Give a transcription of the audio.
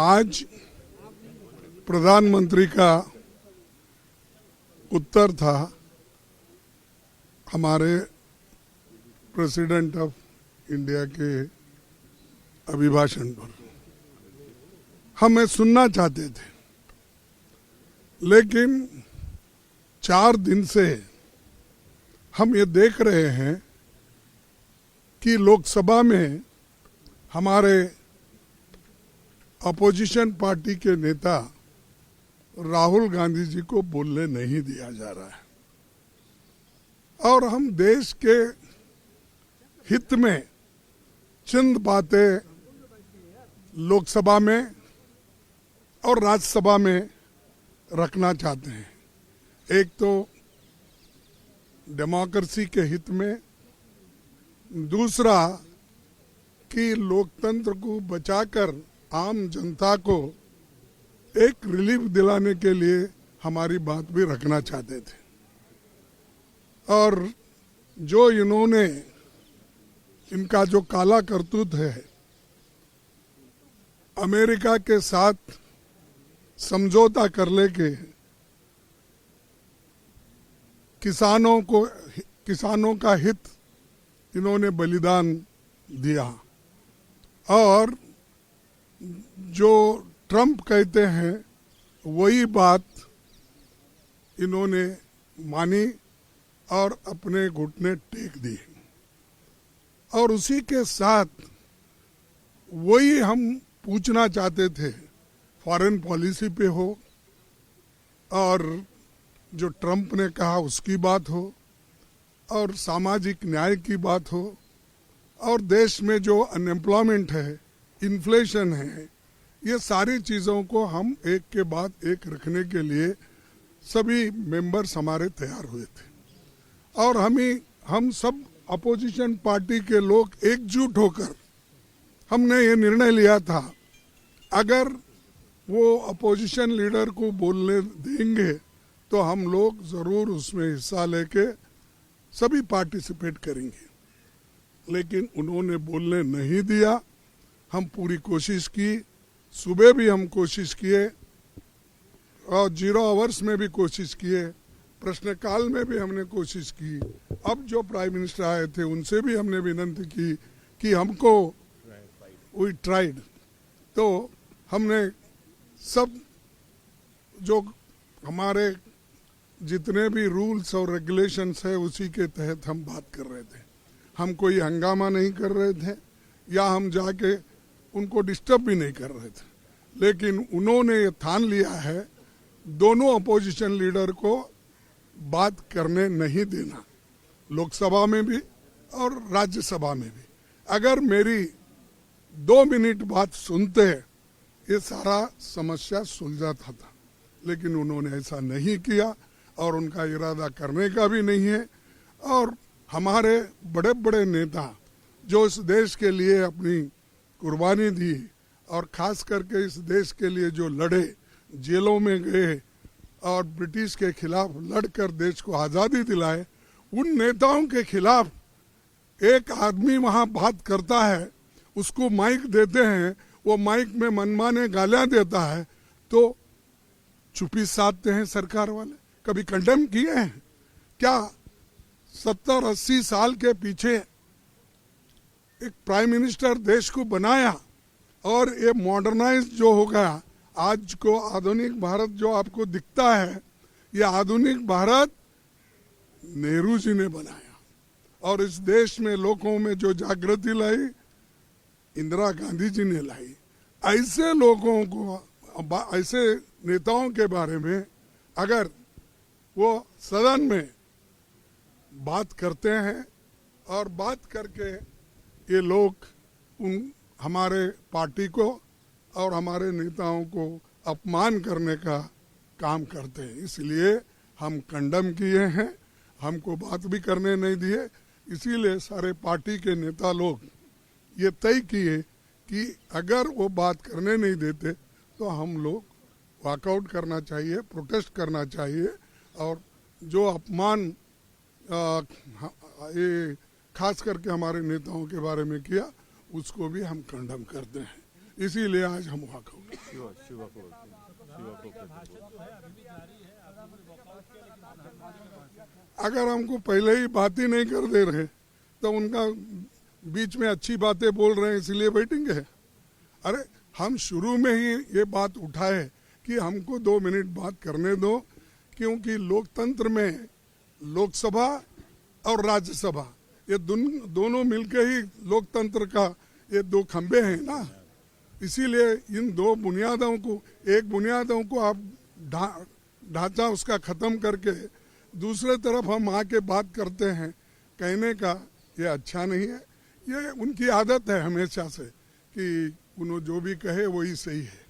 आज प्रधानमंत्री का उत्तर था हमारे प्रेसिडेंट ऑफ इंडिया के अभिभाषण पर। हमें सुनना चाहते थे, लेकिन 4 दिन से हम ये देख रहे हैं कि लोकसभा में हमारे अपोजिशन पार्टी के नेता राहुल गांधी जी को बोलने नहीं दिया जा रहा है। और हम देश के हित में चंद बातें लोकसभा में और राज्यसभा में रखना चाहते हैं। एक तो डेमोक्रेसी के हित में, दूसरा कि लोकतंत्र को बचाकर आम जनता को एक रिलीफ दिलाने के लिए हमारी बात भी रखना चाहते थे। और जो इन्होंने इनका जो काला करतूत है, अमेरिका के साथ समझौता कर लेके किसानों का हित इन्होंने बलिदान दिया। और जो ट्रंप कहते हैं वही बात इन्होंने मानी और अपने घुटने टेक दिए। और उसी के साथ वही हम पूछना चाहते थे, फॉरेन पॉलिसी पे हो और जो ट्रंप ने कहा उसकी बात हो, और सामाजिक न्याय की बात हो, और देश में जो अनएम्प्लॉयमेंट है, इन्फ्लेशन है, ये सारी चीज़ों को हम एक के बाद एक रखने के लिए सभी मेंबर्स हमारे तैयार हुए थे। और हम सब अपोजिशन पार्टी के लोग एकजुट होकर हमने ये निर्णय लिया था, अगर वो अपोजिशन लीडर को बोलने देंगे तो हम लोग ज़रूर उसमें हिस्सा लेके सभी पार्टिसिपेट करेंगे। लेकिन उन्होंने बोलने नहीं दिया। हम पूरी कोशिश की, सुबह भी हम कोशिश किए और 0 आवर्स में भी कोशिश किए, प्रश्नकाल में भी हमने कोशिश की। अब जो प्राइम मिनिस्टर आए थे उनसे भी हमने विनती की कि हमको वी ट्राइड। तो हमने सब जो हमारे जितने भी रूल्स और रेगुलेशंस है उसी के तहत हम बात कर रहे थे। हम कोई हंगामा नहीं कर रहे थे या हम जाके उनको डिस्टर्ब भी नहीं कर रहे थे। लेकिन उन्होंने ये ठान लिया है दोनों अपोजिशन लीडर को बात करने नहीं देना, लोकसभा में भी और राज्यसभा में भी। अगर मेरी 2 मिनट बात सुनते ये सारा समस्या सुलझाता था, लेकिन उन्होंने ऐसा नहीं किया और उनका इरादा करने का भी नहीं है। और हमारे बड़े बड़े नेता जो इस देश के लिए अपनी कुर्बानी दी और खास करके इस देश के लिए जो लड़े, जेलों में गए और ब्रिटिश के खिलाफ लड़कर देश को आज़ादी दिलाए, उन नेताओं के खिलाफ एक आदमी वहाँ बात करता है, उसको माइक देते हैं, वो माइक में मनमाने गालियाँ देता है, तो चुप्पी साधते हैं सरकार वाले। कभी कंडेम किए हैं क्या? 70-80 साल के पीछे एक प्राइम मिनिस्टर देश को बनाया और ये मॉडर्नाइज जो हो गया, आज को आधुनिक भारत जो आपको दिखता है, ये आधुनिक भारत नेहरू जी ने बनाया। और इस देश में लोगों में जो जागृति लाई, इंदिरा गांधी जी ने लाई। ऐसे लोगों को, ऐसे नेताओं के बारे में अगर वो सदन में बात करते हैं और बात करके ये लोग हमारे पार्टी को और हमारे नेताओं को अपमान करने का काम करते हैं, इसलिए हम कंडम किए हैं, हमको बात भी करने नहीं दिए। इसीलिए सारे पार्टी के नेता लोग ये तय किए कि अगर वो बात करने नहीं देते तो हम लोग वॉकआउट करना चाहिए, प्रोटेस्ट करना चाहिए। और जो अपमान ये खास करके हमारे नेताओं के बारे में किया, उसको भी हम कंडम करते हैं। इसीलिए आज हम वॉकआउट शिवा को कहते हैं। अगर हमको पहले ही बात ही नहीं कर दे रहे तो उनका बीच में अच्छी बातें बोल रहे हैं इसलिए बैठेंगे। अरे हम शुरू में ही ये बात उठाए कि हमको 2 मिनट बात करने दो, क्योंकि लोकतंत्र में लोकसभा और राज्यसभा ये दोनों मिलके ही लोकतंत्र का ये 2 खंबे हैं ना। इसीलिए इन 2 बुनियादों को, एक बुनियादों को आप ढांचा उसका खत्म करके दूसरे तरफ हम आके बात करते हैं, कहने का ये अच्छा नहीं है। ये उनकी आदत है हमेशा से कि उन्होंने जो भी कहे वही सही है।